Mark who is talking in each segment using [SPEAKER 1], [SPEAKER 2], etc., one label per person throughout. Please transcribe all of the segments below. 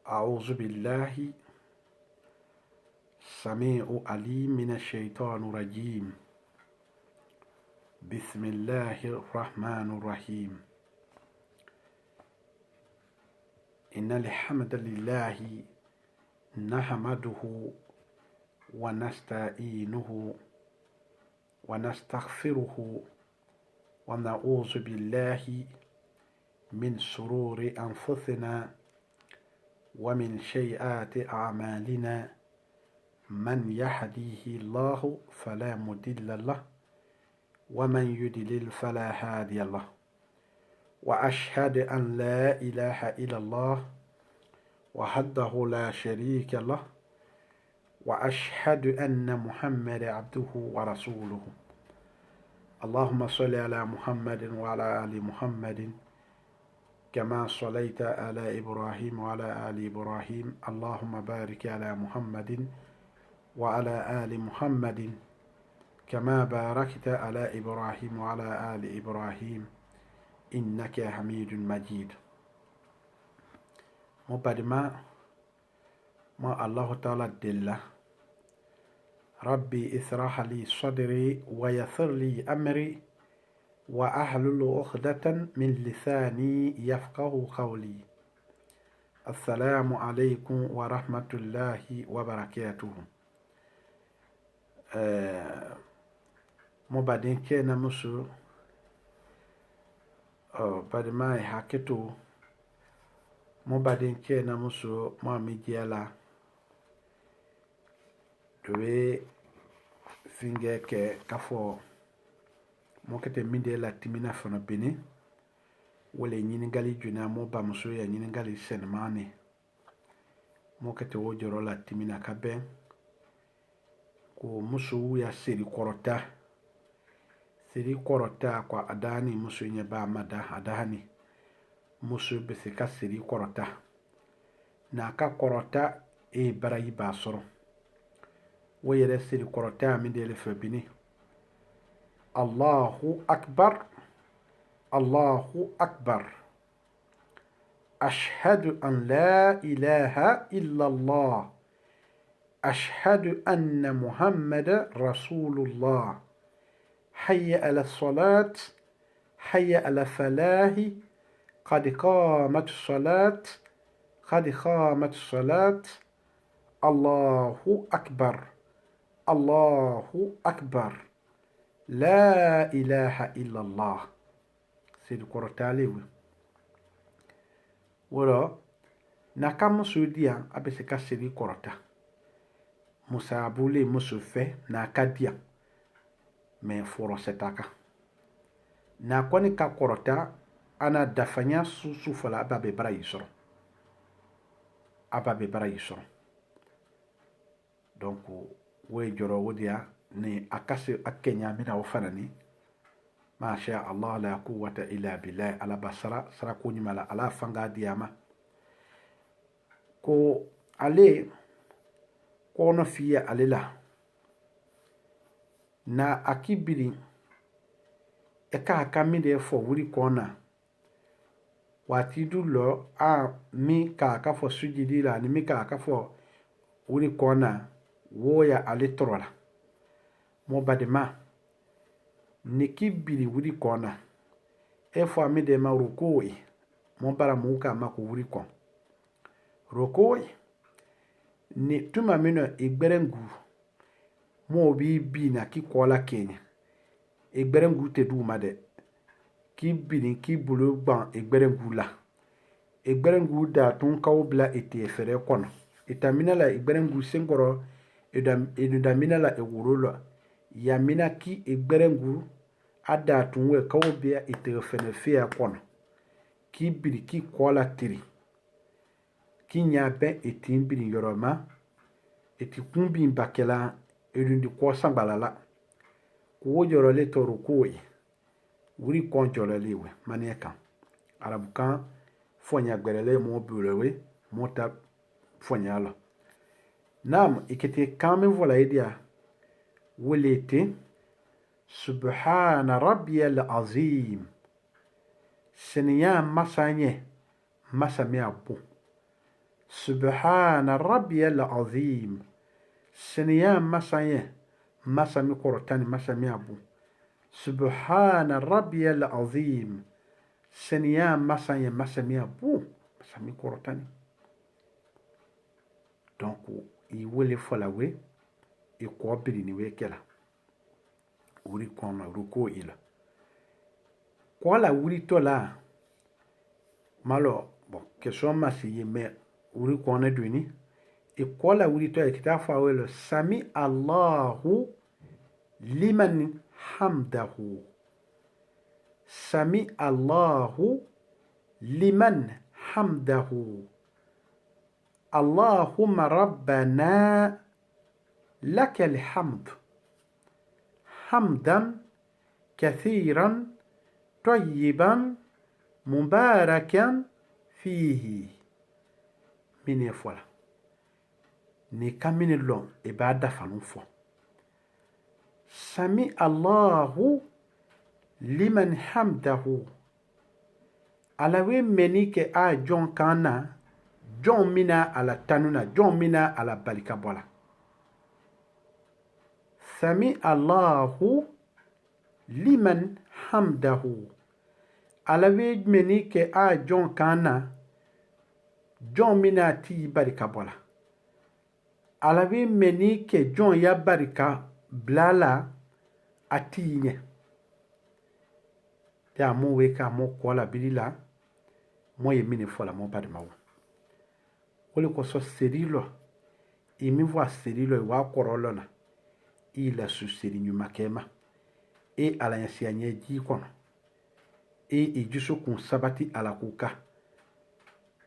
[SPEAKER 1] أعوذ بالله سميع عليم من الشيطان الرجيم. بسم الله الرحمن الرحيم. إن الحمد لله نحمده ونستعينه ونستغفره ونعوذ بالله من شرور أنفسنا ومن سيئات أعمالنا. من يهديه الله فلا مضل له ومن يضلل فلا هادي له. وأشهد أن لا إله إلا الله وحده لا شريك له وأشهد أن محمد عبده ورسوله. اللهم صل على محمد وعلى آل محمد كما صليت على إبراهيم وعلى آل إبراهيم. اللهم بارك على محمد وعلى آل محمد كما باركت على إبراهيم وعلى آل إبراهيم إنك حميد مجيد. مبادما ما الله تعالى دلّه ربي اسرح لي صدري ويسر لي أمري وأحلل عقدة من لساني يفقه قولي. السلام عليكم ورحمة الله وبركاته. Mobadin kena musu badima haketu mobadin kena musu mami jiala dobe finge ke kafo mokete minde la timina fono bini wole nyini gali juna mo ba musu ya nyini gali senmane mokete wojoro la timina kaben ko musu ya siri korota kwa adani musu nye ba mada adani musu besika siri korota na ka korota e barayi basoro wayere siri korota mi de le febini. Allahu akbar, Allahu akbar, ashhadu an la ilaha illa Allah, ashhadu anna Muhammad Rasulullah, حي على الصلاة حي على الفلاح قد قامت الصلاة قد قامت الصلاة. الله أكبر الله أكبر لا إله إلا الله. سيد كورتالي ورا نكام سوديا أبسكا سيدي كورتا مسابولي مسوفة نكاديا me foro setaka na kwani ka korota ana dafanya susufala ababe bara yisoro donc we joro wodia ni akase akenya mina wafanani ma sha Allah la quwwata illa billah ala basara sara kuni mala ala fanga diama ko ale ko no fiya alela na akibiri eka akamide fo wuri kona wati dulo a mi ka aka fo sujidi la ni mi ka aka fo wuri kona woya alitrola mo badema ni kibiri wuri kona e fo amide ma rukoi mo bara muka mako wuri kon rukoi ni tuma mino igberengu mo bi na ki kola Kenya egberengu te du made ki bini ki bulu gban egberengu la egberengu da tun kaw bla ete fere kono etamina la egberengu sengoro edamina la ewurola ya mina ki egberengu ada tun we kaw bia ete fene fia kono ki biri ki kola tiri ki nyabe ete biri yoroma eti kumbi bakela elundi ko sambalala ko joro le toru ko wuri kon joro lewe manieka arabu kan fonya gberele mo burewe mota fonya la nam ikete kamen vola idia wolete subhana rabbiyal azim seniya masanye masame abu subhana rabbiyal azim seniya masanye masami korotani masami abu subhana rabbiyal azim seniya masanye masami abu masami korotani donc i wele fola we i ko biri ni we kela wuri kɔnɔ ruko ila ko la wuri to la malo bon question ma si me wuri kɔnɔ duni e ko la wuri to e kita fa welo sami Allahu liman hamdahu sami Allahu liman hamdahu Allahumma rabbana lakal hamd حمدا كثيرا طيبا مباركا فيه من يفعل نكمل اللون إبادة فنفو سمع الله لمن حمده على وين منيك جون كانا جون منا على تنونا جون منا على بالك بولا سمع الله liman hamdahu alawe meni ke a jon kana jon mina ti barika bola alawe meni ke jon ya barika blala atinye ya mo we ka mo kola bilila mo ye mini fola mo badma wo ole ko so serilo imi vo serilo wa korolona ila su seri nyuma kema e ala yansi anye ji kono e juso kun sabati ala kuka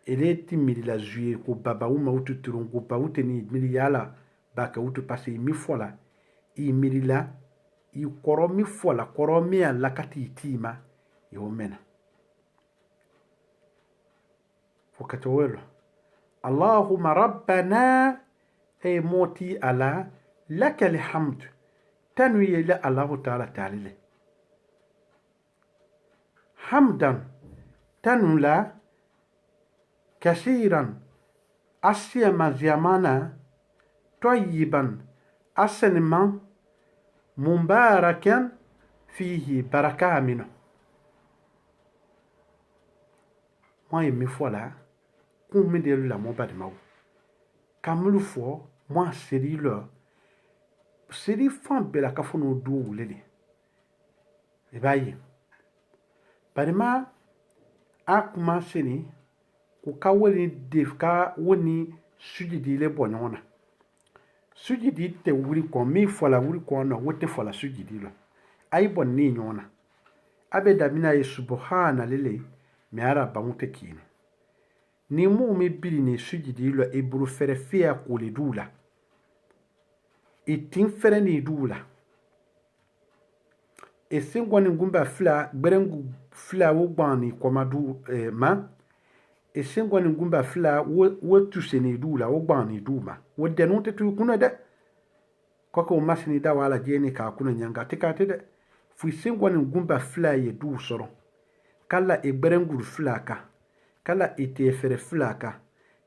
[SPEAKER 1] ele ti miri la juye ko baba uma utu turun ko ba uteni miri yala baka utu pase mi fola i miri la i koro mi fola koro mi ala kati tima yo mena fokato welo Allahumma rabbana e moti ala lakal hamd تنوي إلى الله تعالى تعالى حمدا تنولا كثيرا أسيما زيامانا طيبا أسنما مباركا فيه بركة منه ما يمي فولا كم مدير لا مبارك ماو كاملو فو ما سيري له seri fan bela ka fono do wulele e bayi barima akuma seni ku ka woni defka woni sujidi le bonyona sujidi te wuri ko mi fola wuri ko no wote fola sujidi lo ay bonni nyona abe damina ye subhana lele mi ara bamute kine ni mu mi biri ni sujidi lo e buru fere fia ko le dula itin fere ni dula e singwani ngumba fla gberengu fla wo gbani komadu ma e singwani ngumba fla wo tuseni dula wo gbani duma wo denu te tu kuna de koko masini da wala jeni ka kuna nyanga tikate de fu singwani ngumba fla ye du soro kala e gberengu fla ka kala ite fere fla ka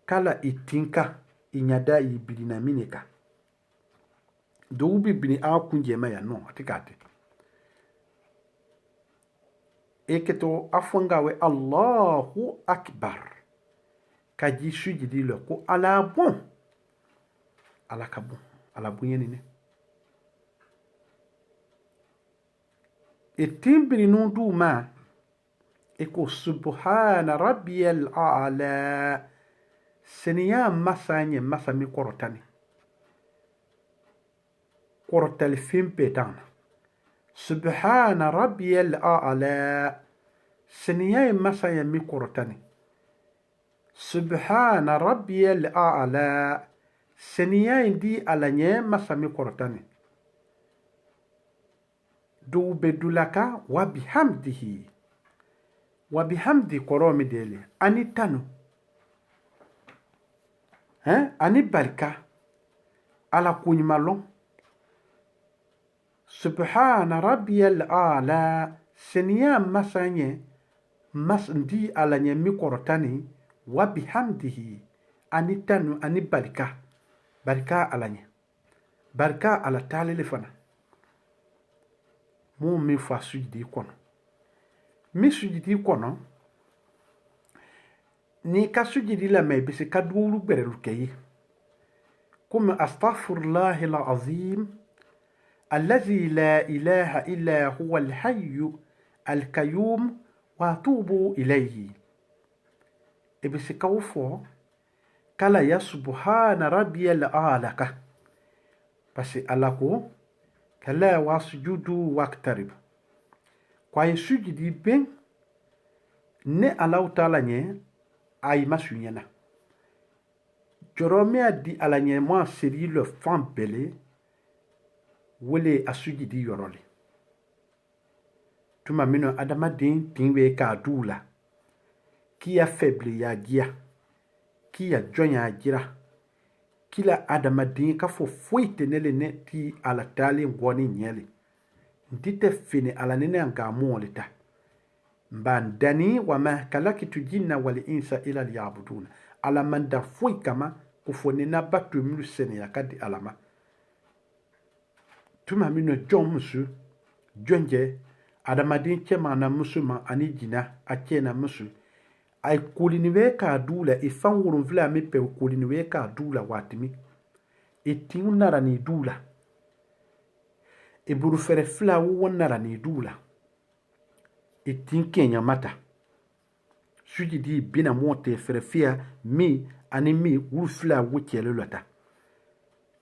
[SPEAKER 1] kala itinka inyada ibidina minika do ubi bini a kunje maya no atikate eketo afongawe Allahu akbar kaji sujidi lo ko ala bon ala kabon ala bunyeni ne etimbiri no du ma eko subhana rabbiyal a'la seniya masanye masami korotani kortal fimpetan subhana rabbiyal a'la seniya masaya mi korotani subhana rabbiyal a'la seniya indi alanye masami korotani do bedulaka wa bihamdi koromi dele ani tanu ani barka ala kunyimalon subhana rabbiyal a'la seniya masanye masndi alanye mi korotani wa bihamdihi ani tanu ani barika alanye barika ala talele fana mo mi fa sujidi kono mi sujidi kono ni ka sujidi la me bisi ka duuru gberelu keyi comme astaghfirullah alazim الذي لا إله إلا هو الحي القيوم وأتوب إليه إبسكوفو كلا يا سبحان ربي الأعلى بس ألاكو كلا واسجد واقترب كواي سجدي بين ne Allah Ta'ala nye ay masunyana joromia di ala nye mo seri le fan bele wole asujidi yorole tuma mino adamadin tinwe ka dula ki ya faible ya gia ki ya jonya jira kila adamadin ka fo foite nele ne ti ala tali ngoni nyele ndite fini ala nene anga molita mbandani wa ma kalakitu jinna wal insa ila liyabuduna ala manda foi kama kufone na batu milu sene ya kadi alama tuma mino jon musu jonje adamadin chema na musuma ani jina achena musu ay kuliniwe ka dula ifan wurun vila mi pe kuliniwe ka dula watimi etin nara ni dula iburu fere fila wonara ni dula etin kenya mata sujidi bina mote fere fia mi ani mi wuru fila wuchele lota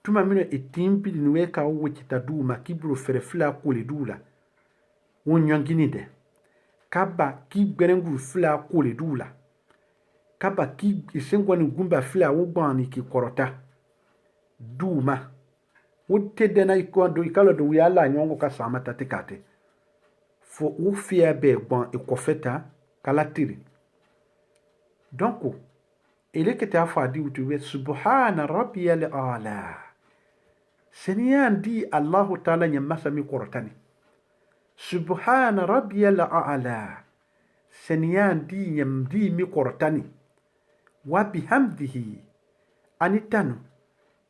[SPEAKER 1] tuma mino etin biliniwe ka wuchita duma kiburu fere fila kuli dula wonyangini de kaba ki gberengu fila kole dula kaba ki isengwani gumba fila wobani ki korota duma wote dena ikondo ikalo do yala nyongo ka samata tekate fo ufia be bon ekofeta kalatiri donc ele kete afadi utuwe subhana rabbiyal ala seniyan di Allah Ta'ala nyamasa mi korotani subhana rabbiyal a'la seniyan di nyamdi mi korotani wa bihamdihi anitanu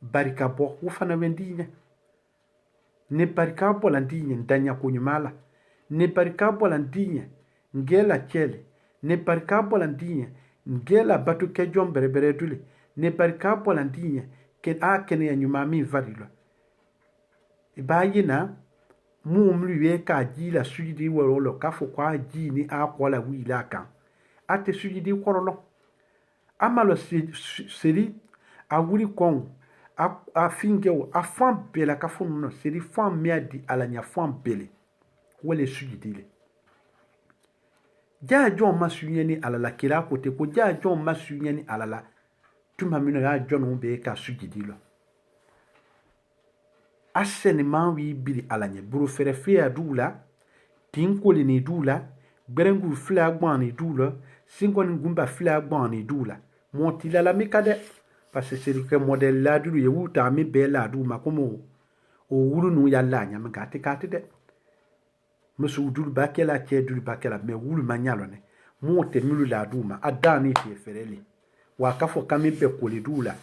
[SPEAKER 1] barika bo ufana wendinya ne barika bo landinya ndanya kunyumala ne barika bo landinya ngela chele ne barika bo landinya ngela batu kejom berebere dule ne barika bo landinya ken akene ya nyumami varilo ibayina mumlu ye ka ji la sujidi worolo ka fo kwa ji ni a ko la wi la kan ate sujidi korolo amalo seri a wuri kon a fingewo a fam bela ka fo no seri fam miadi ala nya fam bele wole sujidi le ja jon masunyeni ala la kira kote ko ja jon masunyeni ala la tuma mino ya jon be ka sujidi lo aseni manwi biri alanye buru fere fia dula tinkoli ni dula berengu fila gbani dula singoni gumba fila gbani dula montila la mikade parce c'est que modèle la dulu yewuta mi be la du makomo o wuru nu yalla nya mangate kate de musu dulu bakela che dulu bakela me wulu manyalo ne mote milu la duma adani ti fereli wa kafo kami be koli dula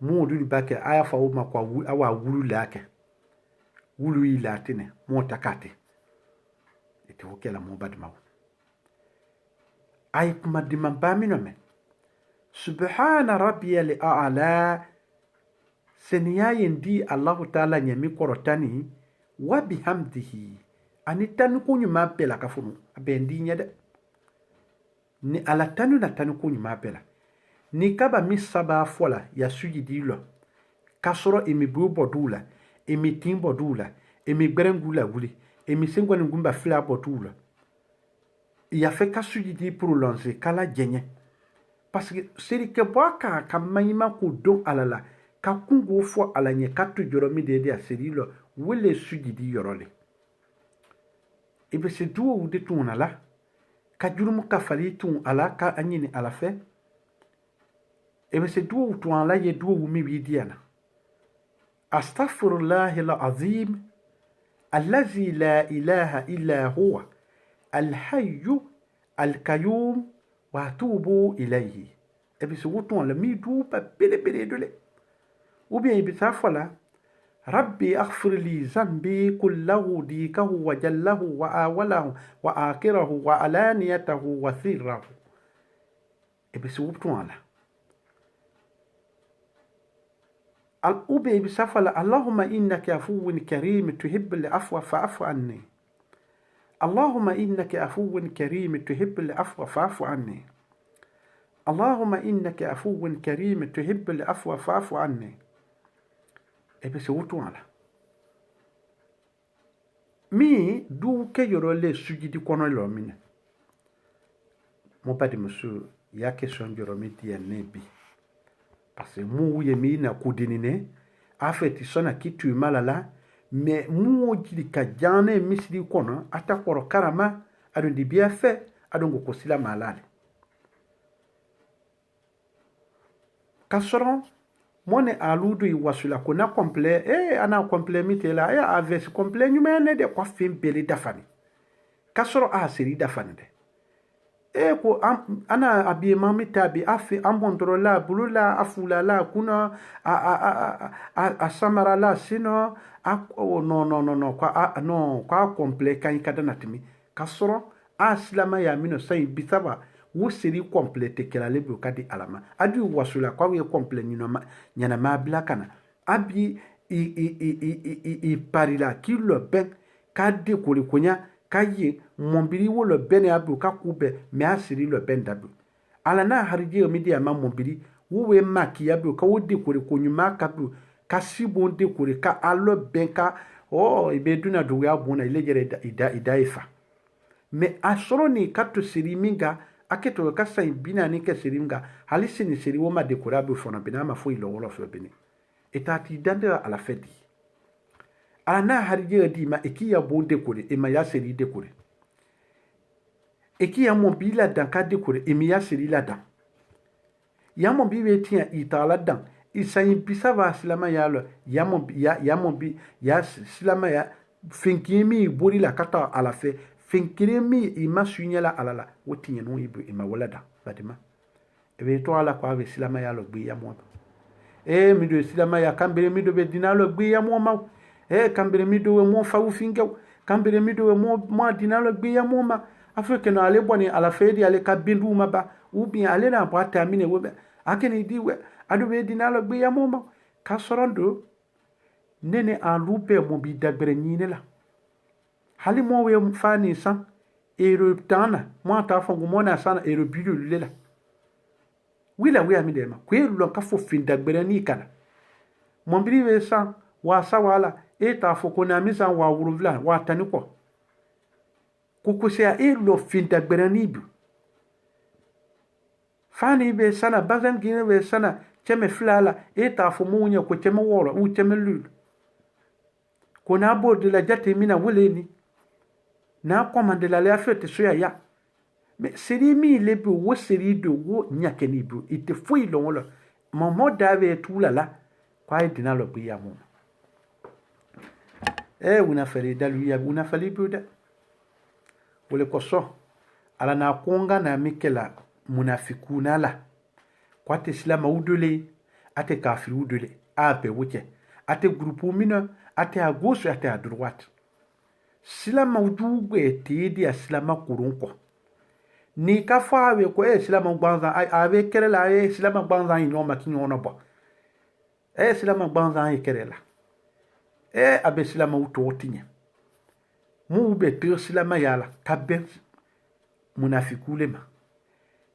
[SPEAKER 1] mo dulu bake aya fa uma kwa awa wulu lake wulu ilatine mo takate eti wokela mo badma ay kuma dimambamino me subhana rabbiyal a'la seniyayin di Allah Ta'ala nyami korotani wa bihamdihi anitanu kunyu mapela kafunu abendi nyade ni ala tanu na tanu kunyu mapela ni kaba misaba fola ya sujidi lo kasoro emibu bodula emitin bodula emigberengula wuli emisengwa ngumba fila bodula ya fait ka sujidi pour lancer kala jenye parce que c'est que boaka kamayima ko don alala ka kungo fo alanye katu joromi de dia serilo wele sujidi yorole ibe se duo ude tuna la ka jurumu ka fali tun ala ka anyini ala fe ebe se duo tun la ye duo mi widiana astaghfirullah alazim allazi la ilaha illa huwa alhayy alqayyum wa atubu ilayhi ebi se wuton la mi du pa bele dole ou bien ibi sa fola rabbi aghfir li zambi kullahu dikahu wa jallahu wa awalahu wa akhirahu wa alaniyatahu wa sirrahu ebi se wuton la ou bien ibi sa fola allahumma innaka afuwun karim tuhibbu al-afwa fa'fu anni اللهم إنك عفو كريم تحب العفو فاعف عني اللهم إنك عفو كريم تحب العفو فاعف عني ebe se wutu ala mi du ke yoro le sujidi kono lo mine mo padi musu ya question yoro mi ti nebi parce que mu ye mi na kudini ne afeti sona kitu malala mais mu jidi ka jane misiri kono ata koro karama ado di bien fait ado ngoko sila malale kasoro mone aludu i wasula kuna complet ana complet mitela aves complet nyumene de kwa fim beli dafani kasoro seri dafani de ko ana abi mami tabi afi ambondrola bulula afula la kuna a samara la sino no kwa complet kan kadana timi kasoro aslama ya mino sai bisaba wo seri complete kela lebu kadi alama adu wasula kwa we complete nyana ma blakana abi i parila kilo ben kadi kuli kunya kaye mombiri wo le ben abu kakube me asiri le ben dabu ala na harije media ma mombiri wo we maki abu ka wo de kuli kunyuma kabu kasibo de kuli ka alo ben ka ibeduna do ya bona ile jere ida ifa me asoro ni katu siri minga aketo kasa bina ni ke sirimga halisi ni siri woma dekorabu fona bina ma fo ilo wolo fo bini etati dande ala fedi ala na harije di ma ekiya bo dekore e ma ya siri dekore ekiya mobila dan ka dekore e mi ya siri la dan ya mobi tia itala dan isayin bisava silama ya lo ya mobi ya silama ya finkimi bori la kata ala fe finkiremi ima sunyela alala wotinye no ibu ima walada fatima ebe to ala kwa be silama ya lo gbe ya mo mi do silama ya kambere mi do be dinalo gbe ya mo ma kambere mi do mo fa ufinga kambere mi do mo dinalo gbe ya mo ma afrique no ale boni ala fedi ale ka bindu ma ba ou bien ale na ba terminer wo akeni di we adu be dinalo gbe ya mo ma ka sorondo nene a lupe mo bi dagbere nyine la hali mo we fani san ero tana mo ta fongu mo na sana ero bilu lela wila we ami dema ko ero ka fo fin dagbere ni kana mo biri we san wa sawala ta fo ko na mi san wa wuruvla wa tani ko ko se ero fin dagbere ni bu fani be sana bazan gine we sana cheme flala ta fo mo nya ko cheme woro u cheme lulu ko na bo de la jate mina wuleni na commande la la fete so ya mais seri mi le bu wo seri do wo nyake ni bu ite foi lo lo momo dave tout la kwa dina lo biya mo una fali dalu ya una fali buda wole ko so ala na konga na mikela munafikuna la kwa te islam udule ate kafir udule ape wuche ate groupe mina ate à gauche ate à droite silama ujugwe tidi ya silama kurunko ni kafawe ko silama gbanza ave kerela silama gbanza inyoma kinyona ba silama gbanza kerela abe silama utotinya mu be te silama yala kabe munafikule ma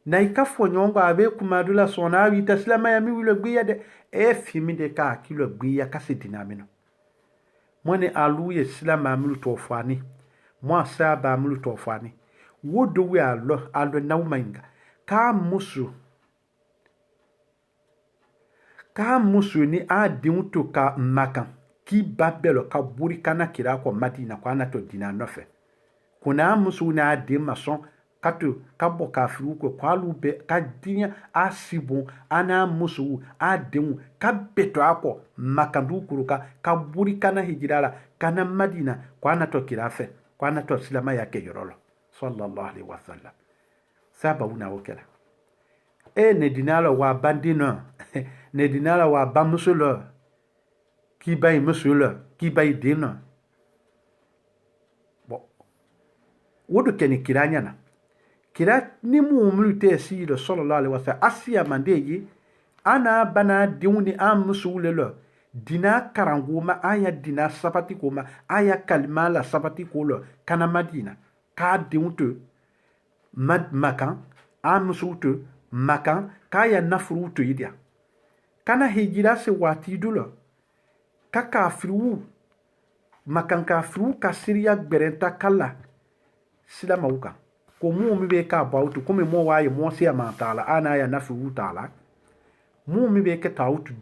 [SPEAKER 1] na ikafo nyongo ave kumadula sona wi ta silama ya mi wilo gbiya de fimi de ka kilo gbiya kasidina mino mwene aluye silama amulu tofani mwa saba amulu tofani wodo we alo na umainga ka musu ni adinto ka makan ki babelo ka buri kana kira ko madina ko anato dina nofe kuna musu na adim mason katu kabo kafiru ko kwalu be ka dinya asibon ana musu ademu ka beto ako makandu kuruka ka buri kana hijirala kana madina kwa anato kirafe kwa anato silama yake yorolo sallallahu alaihi wasallam saba una okela ne dinala wa bandina ne dinala wa bamusula ki bay musula ki bay dina bon wodo keni kiranya na kira ni mu mulute si le sallallahu alaihi wasallam asiya mandeyi ana bana diuni am musule lo dina karanguma aya dina sabati koma aya kalma la sabati kolo kana madina ka diunte makan am musutu makan kaya nafrutu idia kana hijira se wati dulo ka kafiru makan kafiru ka siriya gberenta kala sila mauka ko mu mi be ka bautu ko mi mo waye mo se amantala ana ya nafru tala mu mi be ke tautu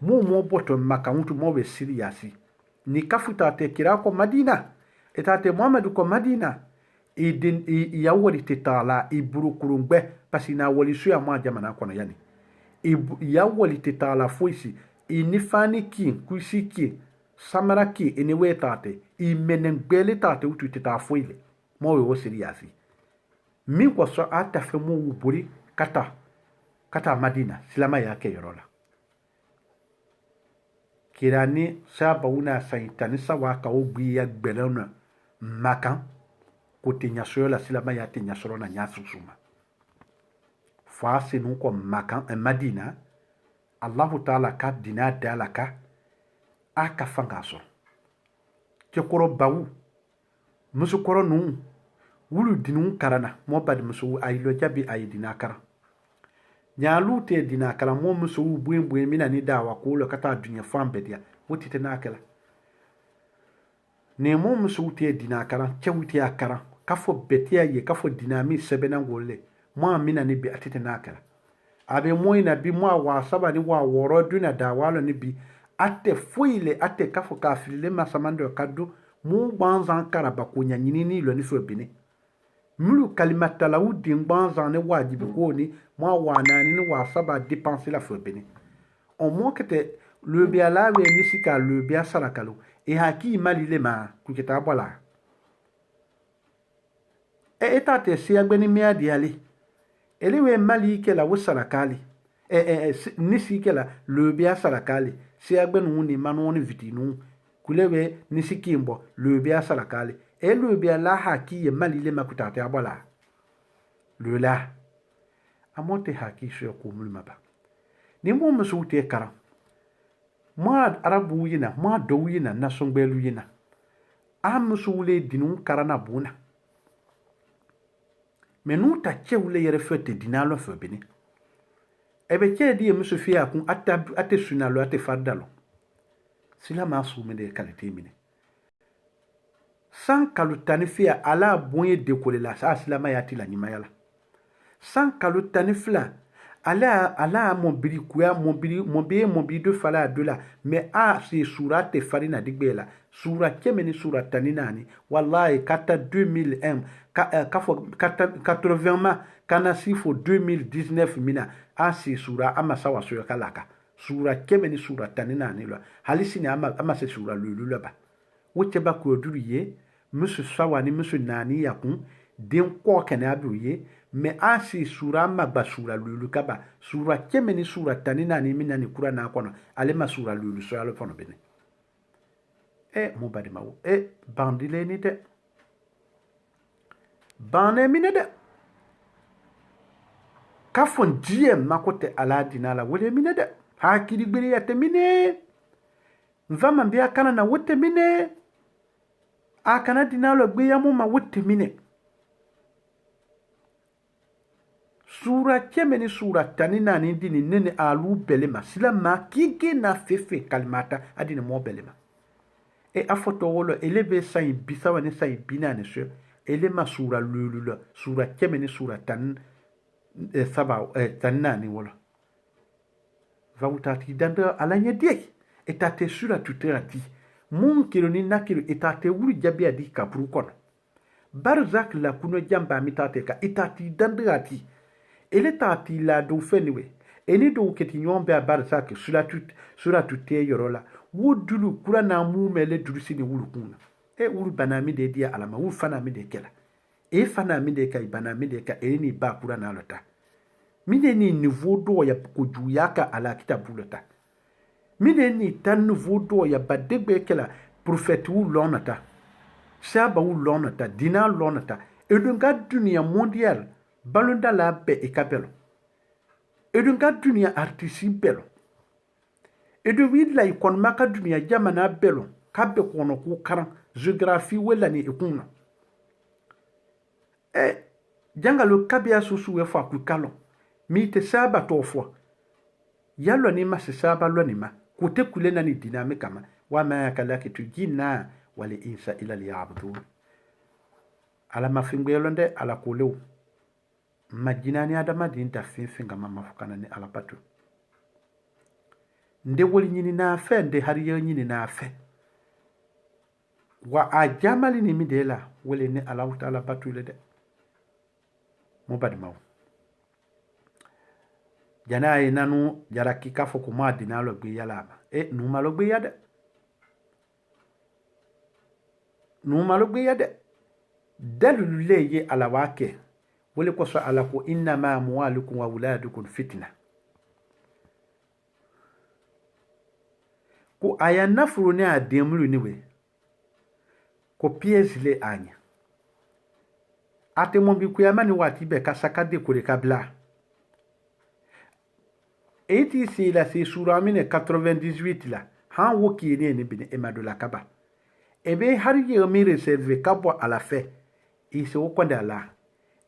[SPEAKER 1] mo boto makantu mo be siriyasi ni kafuta te kira ko madina etate muhammadu ko madina idin ya wori te tala iburu kurungbe pasina woli suya mo jamana kono yani ya woli te tala foisi inifani ki kusiki samara ki eniwe tate imenen gbele tate utu te ta foile mo we siriyasi mi ko so ata fe mo buri kata madina silama yake yorola kirani saba una saitani sawa ka ogbiya gbelona makan ko tinya sola silama ya tinya sorona nya susuma fa sinu ko makan madina Allah taala ka dina dalaka aka fangaso ke koro bawu musu koro nu wulu dinu karana mo bad musu aylo jabi ay dina kara nyalu te dina kala mo muso buin mina ni dawa ko lo kata dunya fambe dia woti te nakala ne mo muso te dina kala chewti akara kafo betia ye kafo dinami sebena ngole mo mina ni bi atete nakala abe mo ina bi mo wa saba ni wa woro duna dawa lo ni bi ate foile ate kafo kafile masamando kadu mo banzan karaba ko nyanyini ni lo ni fo bini mulu kalimata la udi ngbanza ne wajibi ko ni mo wana ni wa saba dépenser la fobeni on mo kete le bia la we ni sika le bia sarakalo e haki mali le ma ku kita bola e etate si agbeni mi adi ali elewe mali ke la wosarakali ni sike la le bia sarakali si agbenu ni manu ni vitinu kulewe ni sikimbo le bia sarakali elu bia la haki ye malile makutate abola lula amote haki so ko mulmaba ni mo musute kara ma arabu yina ma do yina na songbelu yina amsule dinu karana buna menu ta chewle yere fete dinalo febini ebe chedi musu fia kun ate sunalo ate fardalo sila masu mede kalite mine san kalutani fia ala bonye dekole la sa silama yati la nyima yala san kalutani fila ala mobili kuya mobili de fala dola me a si surate farina digbela sura kemeni sura taninani wallahi kata 2001 kafo kata 80 ma kana sifo 2019 mina a si sura ama sawa so kalaka sura kemeni sura taninani lo halisini ama se sura lulu ba wote ba ko duriye musu sawani musu nani yakun den ko kana abuye me asi sura magba sura lulu kaba sura kemeni sura tanina ni minani kura na kono ale ma sura lulu so alo fono bene mo badi mawo bandile ni de bane mine de kafon diem makote ala dinala wole mine de hakiri gbere yate mine mvama mbia kana na wote mine akana dinalo gbe yamu ma wote mine sura kemeni sura tanina ni dini nene alu belema sila ma kige na fefe kalmata adini mo belema afoto wolo elebe sai bisawa ne sai binane so elema sura lulula sura kemeni sura tan saba tanina ni wolo vautati danda alanya die etate sura tuterati mun kiloni nakilu etate wuri jabi adi kapuru kono barzak la kuno jamba mitate ka etati dandrati ele tati la do feniwe eni do keti nyombe barzak sura tutte yorola wudulu kura na mu mele durusini wulu kuna wulu banami de dia alama wulu fana mi de kela fana mi de kai banami de ka eni ba kura na lota mide ni niveau do ya ko juyaka ala kitabulata mide ni tan niveau do ya badegbe kala prophète wu lonata shaba wu lonata dina lonata edunga dunia mondial balunda la be e kapelo edunga dunia artisi belo edu widla ikon maka dunia jamana belo kabe kono ku karan géographie wala ni ikuna jangalo kabia susu we fa ku kalo mi te saba tofo yalo ni ma se saba lo ni ma ku te kulena ni dinamika ma wa ma kalaki tu jinna wal insa ila liya'budun ala mafingwelo nde ala kulew majinani adama dinta finfinga mama fukana ni ala patu nde woli nyini na fe nde hariyo nyini na fe wa ajamali ni midela wole ni ala ta'ala patu le de mubadi maw jana ay nanu jaraki kafo ko ma dinalo gbe yalama numa lo gbe yade numa lo gbe yade dalulu leye ala wake wole ko so ala ko inna ma amwalukum wa auladukum fitna ko aya nafuru ne ademulu ni we ko piège le anya ate mon bi kuyamani wati be kasaka de kure kabla eti si la si sura mine 98 la han woki ne bine emadola kaba ebe har ye mi reserve kabo ala fe ise wo kwanda la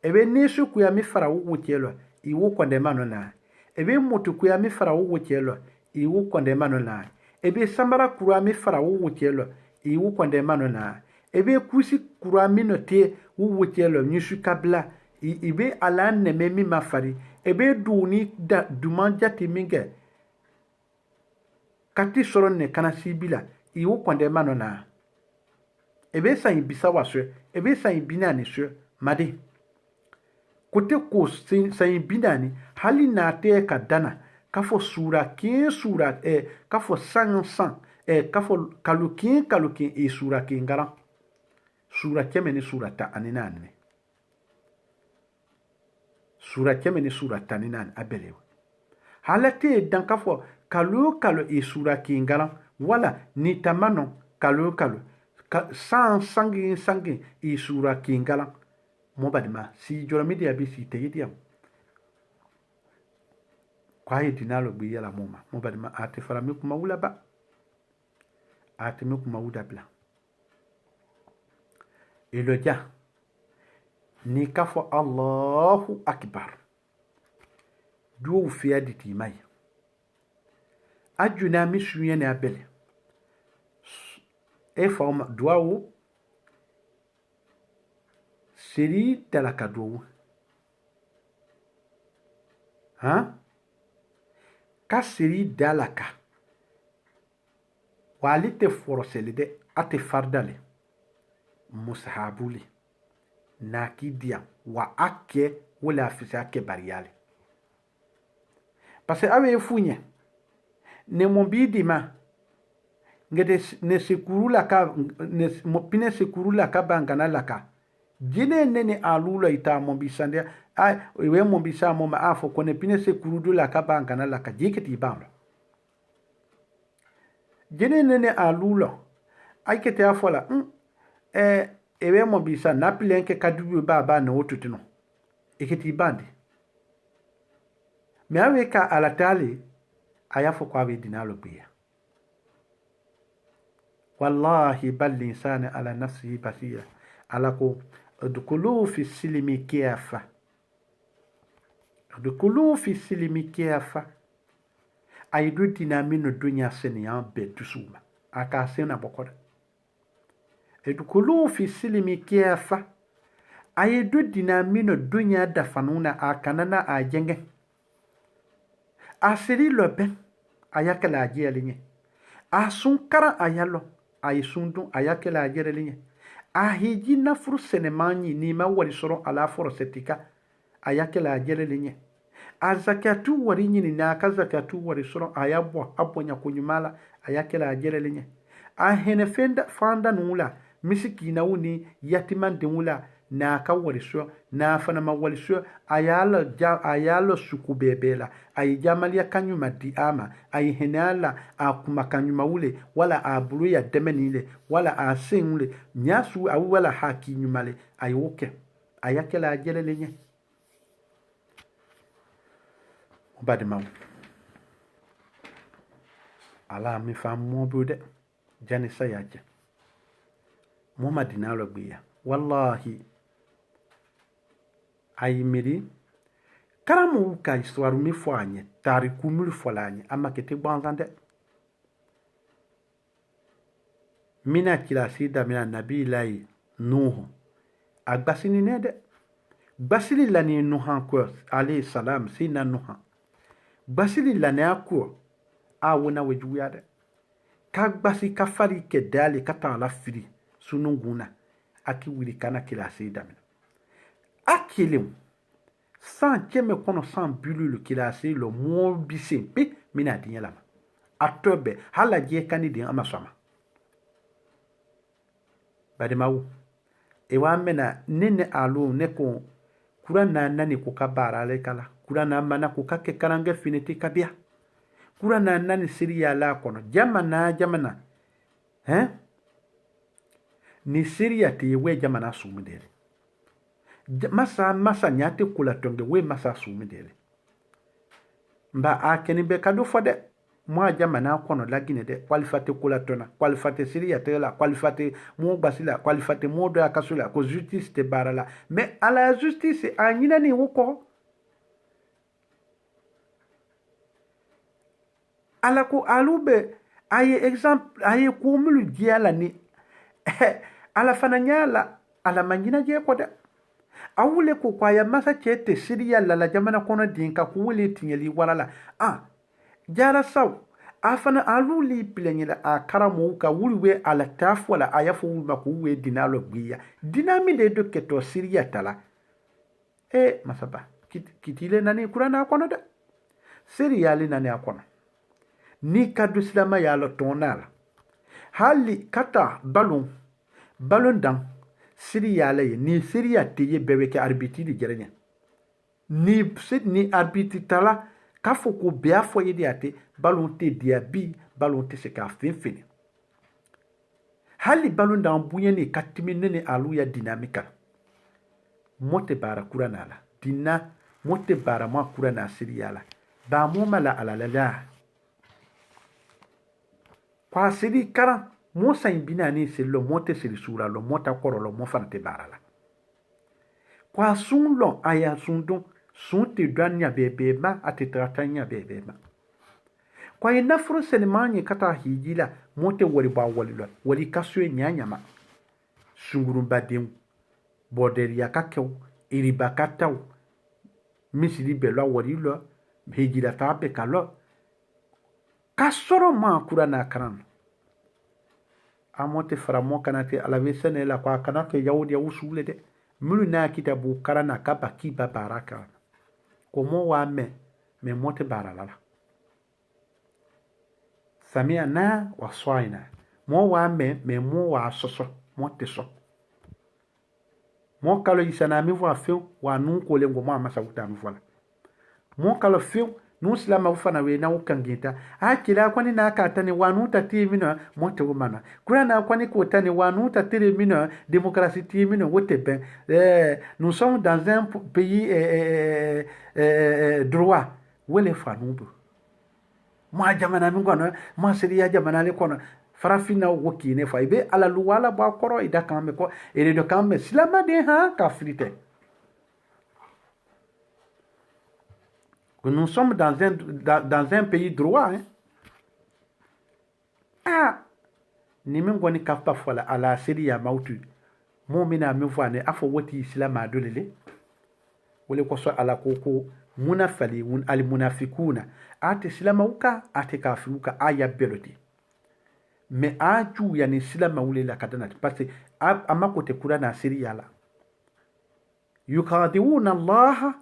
[SPEAKER 1] ebe nesu kuya mi fara wo chelo I wo kwanda mano na ebe motu kuya mi fara wo chelo I wo kwanda mano na ebe sambara kura mi fara wo chelo I wo kwanda mano na ebe kusi kura mi no te wo chelo nyisu kabla ibe ala neme mi mafari ebe duni da dumanja timinge kati soro ne kana sibila I wo kwanda mano na ebe sa ibisa waswe ebe sa ibinani swe made kote ko sa ibinani hali na te ka dana kafo sura ke sura kafo san kafo kalukin sura ke ngara sura kemeni sura ta aninane sura kemeni sura ta aninane abelewa halate dan kafo kalu sura ke ngara wala ni tamano kalu sangi sura ke ngara mobadima si jora media bi si teyidiam kwaye dinalo bi yala moma mobadima ate fara mi kuma wula ba ate mi kuma wuda bla eloja ni kafo Allahu akbar duo fiya diti mai ajuna mi suye ne abele forma duo seri dalaka duo ka seri dalaka walite foroselide ate fardale mushabuli nakidia wa ake wala afisa ake bariale parce awe funye ne mombidi ma ngede ne sekurula ka ne mopine sekurula ka bangana laka jine nene alula ita mombisande ay we mombisa mo ma afo kone pine sekurudu la ka bangana laka jiketi bamba jine nene alula ay kete afola ewe mombisa na pilenke kadubu baba na otutino eketi bandi me awe ka alatali ayafo kwa we dinalo biya wallahi bal insana ala nafsihi basira alako udkhulu fi silmi kiafa udkhulu fi silmi kiafa aidu dinamino dunya senia betusuma aka sena bokora udkhulu fi silmi kiafa aidu dinamino dunya dafanuna akanana ajenge asiri lobe ayakala ajelinye asunkara ayalo ayisundu ayakala ajelinye ahiji na furu senemanyi ni ma wari soro ala foro setika ayakela ajelenye azakatu wari nyini na kazakatu wari soro ayabo abonya kunyumala ayakela ajelenye ahene fenda fanda nula misiki na uni yatiman de nula na ka wari so na fana ma wari so ayala suku bebela ay jamaliya kanyuma di ama ay henala a kuma kanyuma wule wala a bulu ya demenile wala a singule nyasu a wala haki nyumale ay woke ayakela jelele nye badima ala mi fa mo bude jani sayaje mo madina lo gbiya wallahi ay miri karamu ka histoire mi fo anye tariku mi fo lanye amakete banzande mina kila sida mina nabi lai nuhu agbasini nede basili lani nuhan ko alayhi salam sina nuhan basili lani akko awona wejuya de ka gbasi ka fari ke dali ka ta la firi sununguna aki wiri kana kila sida mina akilim sans keme kono sans bululu kila si lo mo bisimpi mina dinyala atobe hala je kanidi amasoma badimawu e wa mena nene alu ne ko kurana nani ko kabara le kala kurana mana ko kake karange finiti kabia kurana nani siriya la kono jamana ni siriya te we jamana sumudere masa nyate kula tonge we masa sumudere mba akeni be kado fode mo jamana kono lagine de qualifate kula tona qualifate siriya te la qualifate mo basila qualifate mo do akasula ko justice te barala mais à la justice anyina ni wuko ala ko alube aye exemple aye ko mulu diala ni ala fananyala ala mangina je ko da awule ko kwa ya masa chete siriya la jamana kono dinka ko wule tinyeli walala jara saw afana aluli pilenyela a karamo ka wulwe ala taf wala ayafu ma ko we dinalo biya dinami de do keto siriya tala masaba kitile nani kurana kono da siriya li nani akono ni kadu silama ya lo tonala hali kata balon dan siriya le ni siriya teye bebe ke arbitri di jerenya ni arbitri tala kafo ko bia fo yedi ate balon te diabi balon te se ka fin hali balon dan bunye ni katimi nene alu ya dinamika mote bara kurana la dinna mote bara ma kurana siriya la ba mo mala ala kwa siri kara mo sain binani se lo mote siri sura lo mota koro lo mo fante barala kwa sun lo aya sundun sun te danya bebe ma ate tratanya bebe ma kwa ina furu selemanye kata hijila mote wali ba wali lo wali kaswe nyanya ma sungurun badem boderi yakakew iriba kataw misiri belo wali lo hijila tabe kalo kasoro ma kura na karan amote framo kanate alawe sene la kwa kanake yaudi ya usule de mulu na kitabu karana kaba kiba baraka komo wa me mote baralala samia na waswaina mo wa me mo wa soso mote so mo kalo isana mi vo afeu wa nun ko lengo mo amasa utanu vola mo kalo feu nu silama ufana we na ukangita akila kwani na akatani wanu tati mino mote umana kuna na kwani kotani wanu tati mino démocratie ti mino wote ben nous sommes dans un pays droit wele fanubu ma jamana mi kono ma siriya jamana le kono farafina woki ne fa ibe ala luwala ba koro ida kambe ko ere do kambe silama de ha kafrite. Nous sommes dans un pays droit. Ni mingoni kafpa fola ala siriya mautu. Mo mina mi fane afo woti islam adolele. Wole ko so ala koko munafali al munafikuna. Ate silama uka ate kafiruka aya beloti. Me aju yani silama ule la kadana parce amakote kurana siriya la. Yukadiuna Allah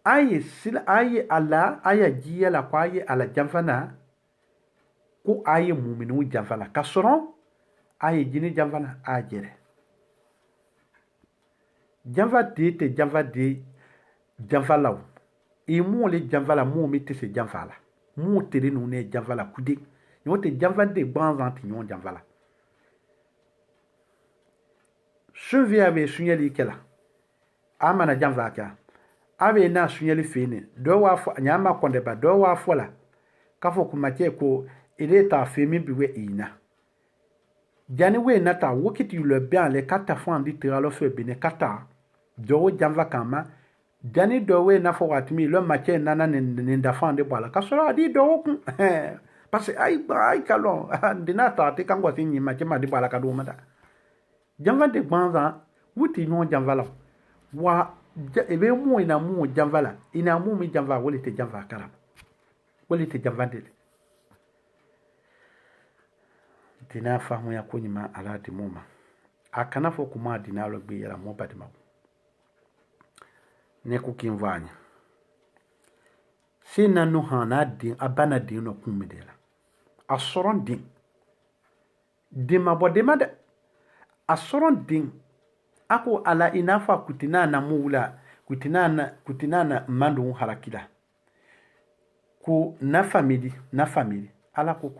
[SPEAKER 1] aye ala aya jiya la kwa aye ala jamfana ko aye muminu jamfana kasoro aye jini jamfana ajere janfa de te janfa de janfa la e mu le janfa la mu mi te se janfa la mu tere nu ne janfa la kude yo te janfa de banzan ti nyon janfa la suvi ave sunyeli kela amana janfa ka ave na sunyeli fene do wa fo nyama konde ba do wa fo la ka fo kuma ke ko ile ta femi biwe ina jani we nata wokiti le bien le kata fo andi tiralo fe bene kata do janfa kama jani do we na fo watimi le mache nana ne ndafande bala ka so adi do kun parce ay kalon dinata te kango sinyi mache ma di bala ka do mata janfa de gbanza wuti nyon janfa la wa ebe mu ina mu janfa la ina mu mi janfa wole te janfa kara wole te janfa de dina fahimu ya kunyima ala di muma akana fo kuma dina lo gbe yara mo badima ne ku kinvanya sina no hana din abana din no kumedela asoron din dima bodema de asoron din ako ala inafa kutinana mula kutinana mandu harakila ku na family ala ko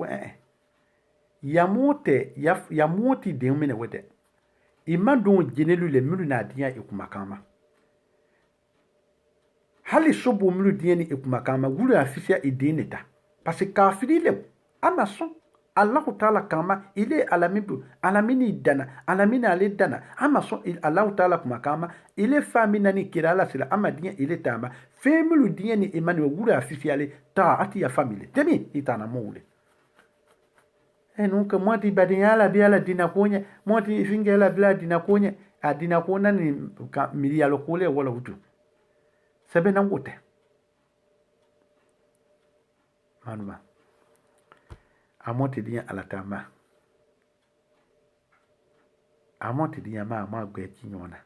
[SPEAKER 1] yamote din mene wede imadu jenelu le mulu na dia ekumakama hali sobo mulu dia ni ekumakama wulu afisia idineta parce que kafiri le amason Allah Ta'ala kama ile alamini dana alamini ale dana amason Allah Ta'ala kumakama ile famina ni kirala sila amadia ile tama femulu dia ni emmanuel wulu afisia le ta ati ya family temi itana mule nunca mwati badiyala biala dinakonya mwati fingela bila dinakonya adinakona ni milia lokole wala hutu sabe na ngote manuma amonte dia alatama amonte dia ma gwe kinyona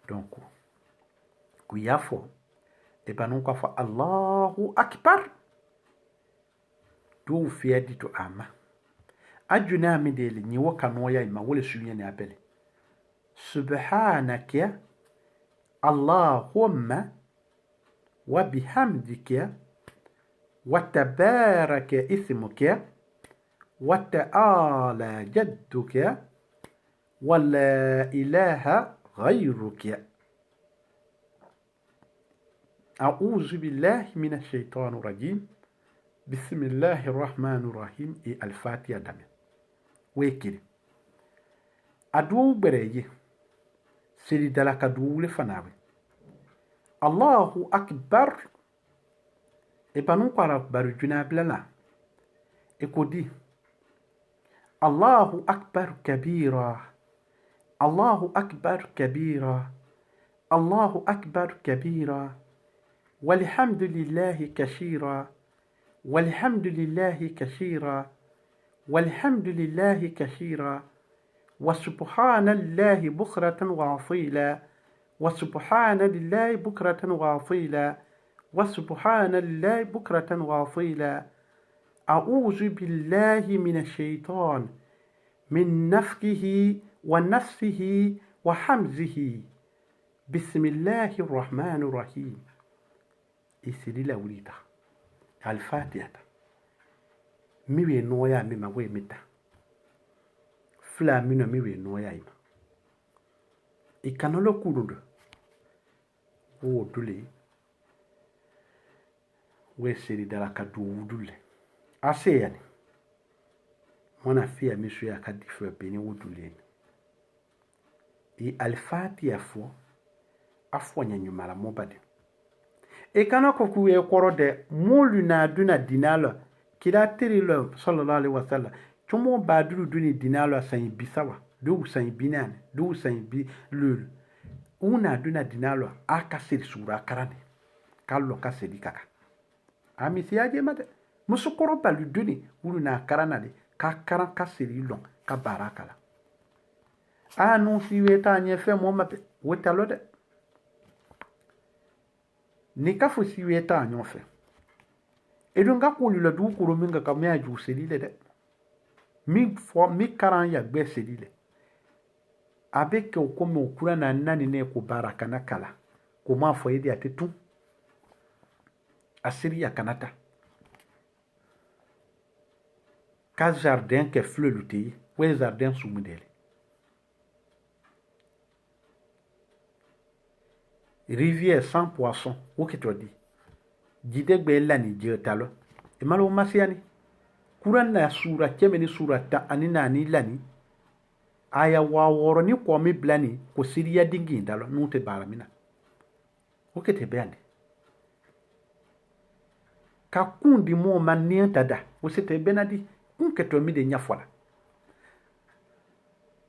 [SPEAKER 1] donc ku yafo e banon ko fa Allahu akbar do fiadi to ama ajuna mideli ni wakano ya ima wole sunya ni abele subhanaka allahumma wa bihamdika wa tabaraka ismuka wa ta'ala jadduka wa la ilaha ghayruka a'udhu billahi minash shaitanir rajim bismillahir rahmanir rahim et al-fatiha dame wekiri adu bereye siri dala kadu le fanawe Allahu akbar e panu kwara baru juna blala e kodi Allahu akbar kabira Allahu akbar kabira Allahu akbar kabira walhamdulillahi kashira walhamdulillahi kashira والحمد لله كثيرا وسبحان الله بكرة وأصيلا وسبحان الله بكرة وأصيلا وسبحان الله بكرة وأصيلا أعوذ بالله من الشيطان من نفخه ونفسه وحمزه بسم الله الرحمن الرحيم إسري لوليتا الفاتحة miwe noya mi mawe mita fla mino miwe noya ima ikanolo kurundo wo dule we seri dala ka dule ase yani mona fia misu ya ka dife beni wo dule i alfati afo nyanyuma la mobade e kana ko ku e korode molu na duna dinalo kila tiri lo sallallahu alaihi wasallam tumo badru duni dinalo san bisawa do san binane do san bi lul una duna dinalo aka sir sura karane kallo ka sedi kaka ami siaje made musukoro balu duni una karana de ka karan ka seri long ka barakala anu si weta nye fe mo mape wetalo de ni ka fo si weta nyo fe edonga ko lu la du ko minga ka me aju sedi de mi karan ya gbe sedi le avec au comme au courant na nani ne ko baraka na kala ko ma fo yidi atetu asiri ya kanata ka jardin ke fleur luti we jardin sous modèle rivière sans poisson o que tu dis jide gbe lani je talo e malo masiani kuran na sura kemeni sura ta anina ni lani aya wa woro ni ko mi blani ko siriya dingi dalo nute baramina o que te bende ka kundi mo man tada o se te benadi kun que to mi de nyafola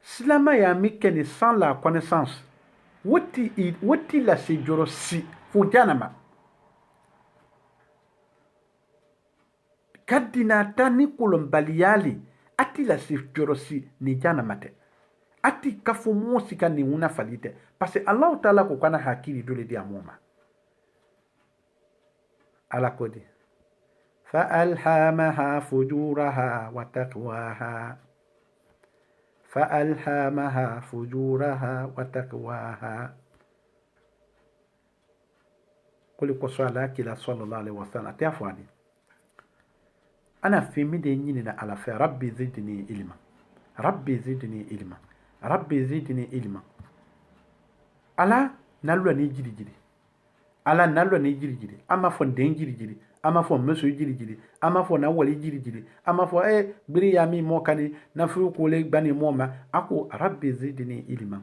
[SPEAKER 1] silama ya mi keni sans la connaissance woti la se joro si fu janama kadina ta ni kolombaliyali ati la se joro si ni janama te ati kafu mo sika ni una falite parce que Allah taala ko kana hakili dole di amoma ala kodi fa alhamaha fujuraha wa taqwaha فألهمها فجورها وتقواها قل قصوالا كلا صلى الله عليه وسلم تعفواني أنا في مدينين على في ربي زدني علما ربي زدني علما ربي زدني علما ألا نلو نيجري جري ألا نلو نيجري جري أما فندين جري جري ama fo meso jiri ama fo na wali jiri ama fo biri ya mi mo kani na fu ko le gbani mo ma ako rabbi zidni ilma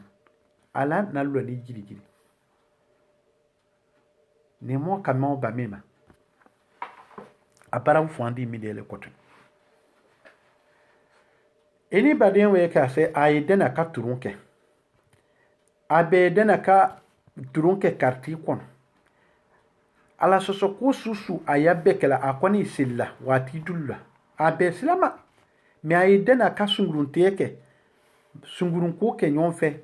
[SPEAKER 1] ala na lo ni jiri ne mo kama ba mema abara fu andi mi de le koto eni baden we ka se ay dena ka turunke abe dena ka turunke karti kono ala soso ko susu ayabe kala akoni silla wati dulla abe silama me ay dena ka sungurun teke sungurun ko ke nyon fe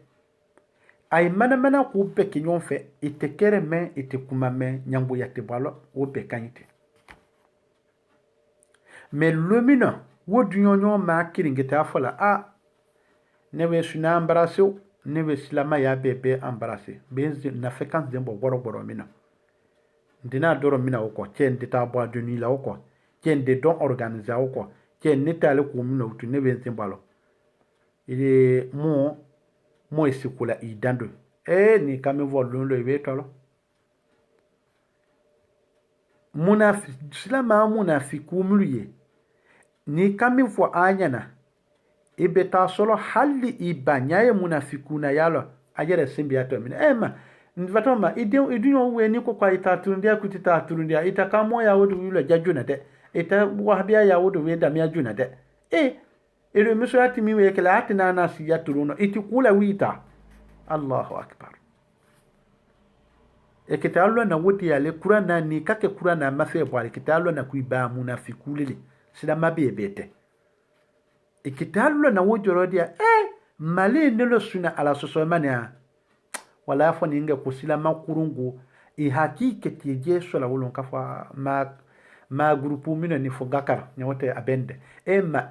[SPEAKER 1] ay mana ko be ke nyon fe ite kere men ite kuma men nyambo yate balo o be kanite me lumina wodu nyonyo ma kiringeta fola a newe suna embrasser newe silama ya bebe embrasser be na fréquence dembo boro mina ndina doro mina oko chen de ta bois de nuit la oko chen de don organiser oko chen netale ko mina utu ne ben timbalo ile mo esikula idando ni kame volon lo ibe tolo silama munafiku muluye ni kame fo anyana ibe ta solo halli ibanyaye munafikuna yalo ajere simbiato mina ma nvatoma idunyo we ni ko kwa itaturundia kutitaturundia itakamo ya wodu yule jajuna de ita wahabia ya wodu we damia juna de ilo miso ati miwe kala ati na si ya turuno itikula wita Allahu akbar kitalo na woti yale kurana ni kake kurana mafe bwale kitalo na kuiba munafikulele sida mabebete kitalo na wojorodia male nelo suna ala sosomania wala fo ninga kusila makurungu hakike tije sola wolon kafa ma grupu mina ni fo gakar nyote abende ma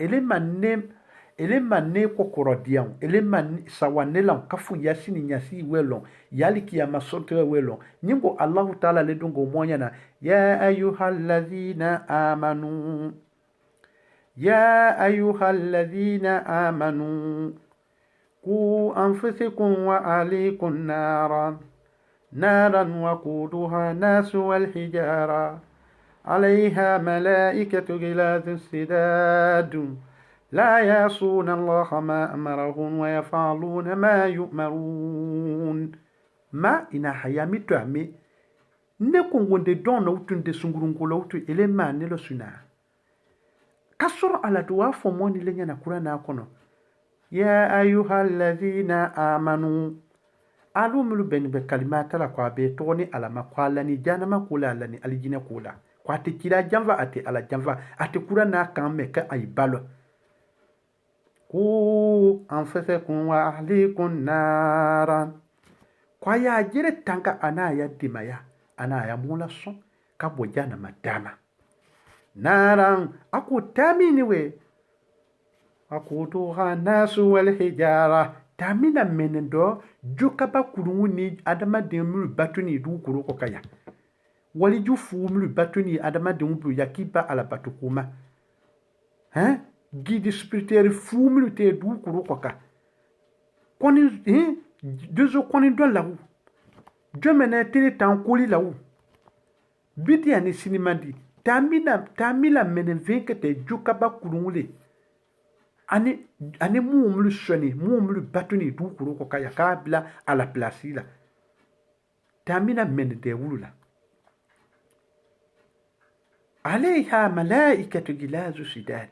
[SPEAKER 1] elema ne kokoro dian elema sawanela kafu yasini nyasi welon yaliki ya masote welon nyingo Allah taala le dungo monya na ya ayyuhallazina amanu قوا أنفسكم وأهليكم نارا وقودها ناس والحجارة عليها ملائكة غلاظ شداد لا يعصون الله ما أمرهم ويفعلون ما يؤمرون ما إنا حيامي تعمي نكون وندي دون وتون دي سنغرون كولوتو إلي ما نلو سنا كسر على دواء فموني لنيا نكورا ناكونو يا أيها الذين آمنوا alumulu beni be kalimata la kwa be toni ala makwala ni jana makula la ni alijine kula kwa tikira jamva ate ala jamva ate kura na kamme ka ay balo ku anfusakum wa ahlikum naran kwa ya jire tanka ana ya dimaya ana ya mula son ka bojana madama naran aku tamini we akutuha nasu wal hijara tamina menendo jokaba kurungu ni adama demulu batuni du kuro ko kaya wali ju fumulu batuni adama demulu yakiba ala batukuma guide spirituel fumulu te du kuro ko ka koni dezo koni do lawu jomene tele tankoli lawu bidi ani sinimandi tamila menen venkete jokaba kurungule ani mumulu soni mumulu batuni du kuro ko kaya kabla ala place la tamina men de wulula عليها ملائكة غلاظ شداد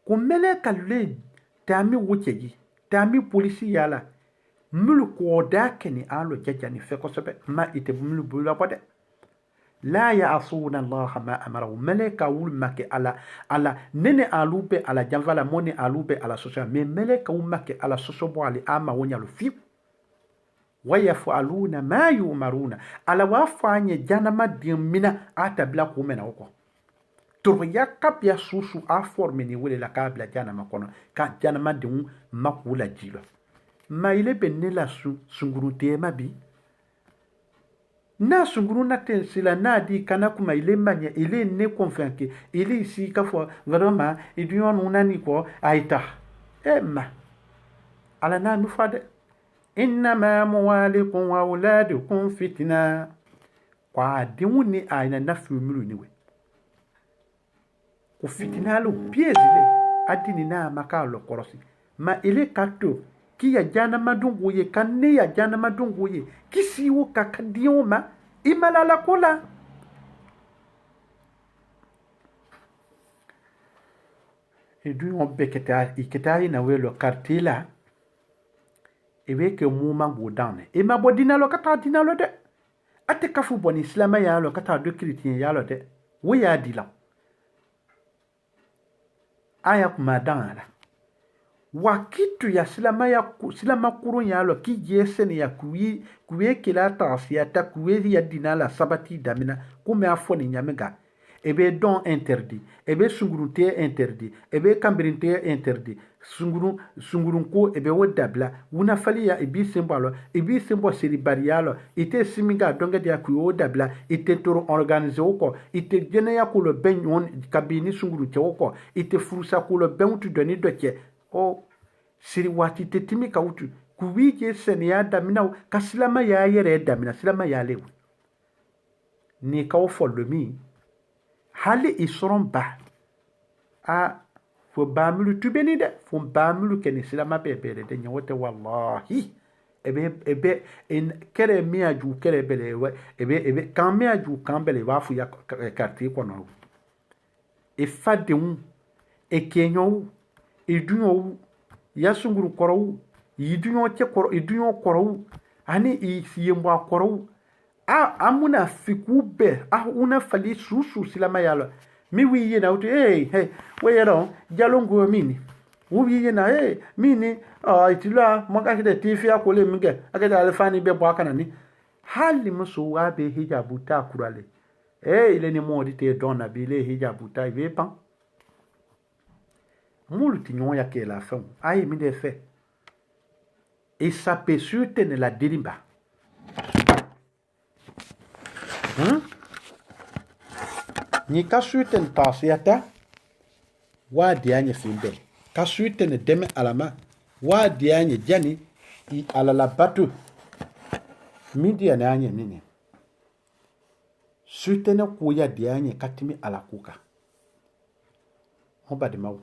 [SPEAKER 1] كملك الليل تامي وجهي تامي بوليسي يالا ملك وداكني آلو جاجاني فيكو سبب ما يتبملو بولا بدا لا يعصون الله ما أمره ملك أول مكي على نني آلوبي على جنفالا موني آلوبي على سوسيا مي ملك أول مكي على سوسيا على آما ونيالو فيب ويفعلون ما يؤمرون على وافاني جانما ديمنا أتبلا كومنا وكو تريا كابيا سوسو أفورمني ولي لا كابلا جانما كونا كان جانما ديم مقولا جيلو ما إلي بنيلا سنغرو تيما بي na sunguru na tensila na di kana kuma ile manya ile ne confianke ile isi ka fo vraiment idion unani ko aita emma ala na mi fade innama muwalikum wa auladukum fitna kwa diwuni aina na fumulu ni we ku fitna lo piezile adini na makalo korosi ma ile kato ki ya jana madungu ye kanne ya jana madungu ye kisi wo kakadioma imalala kola edu on beketa iketa ina we lo kartila ewe ke muma godane e ma bodina lo kata dina lo de ate kafu boni islama ya lo kata do chrétien ya lo de wo ya dila aya kuma dana wakitu ya silama kurun ya lo ki yesen ya kuye kila tasiyata kuye ya dinala sabati damina kume afoni nyamega ebe don interdit ebe sungurunte interdit ebe kambirinte interdit sungurun ko ebe wodabla wuna fali ya ibi sembo seribarialo ite siminga donga dia kuyo wodabla ite toro organize oko ite jene ya kulo benyon kabini sungurunte oko ite furusa kulo bentu doni doke o siri wati tetimi kautu kuwije senia damina kasilama ya yere damina silama ya lewu ni kawo follow me hali isron ba a fo bamulu tubeni de fo bamulu keni silama bebele de nyote wallahi ebe en kere miaju kere bele ebe kan miaju kan bele wa fu ya quartier kono e fadun e kenyo e dunyo ya sunguru koro yidunyo che koro idunyo koro ani i siyemwa koro amuna fikube una fali susu silama yalo mi wiye na uti hey weyero jalongo mini wiye na mini itila maka kide tifi akole minge akada alfani be bwaka nani hali muso wa be hijabu ta kurale ile ni modi te dona bile hijabu ta ivepa multi nyon ya ke la femme ai mi de fait et ça peut surtenir la dirimba ni kasuten pasiata wa dianye fimbe kasuten deme alama wa dianye jani I alala batu midi ananye nini sutene kuya dianye katimi alakuka hoba de mawu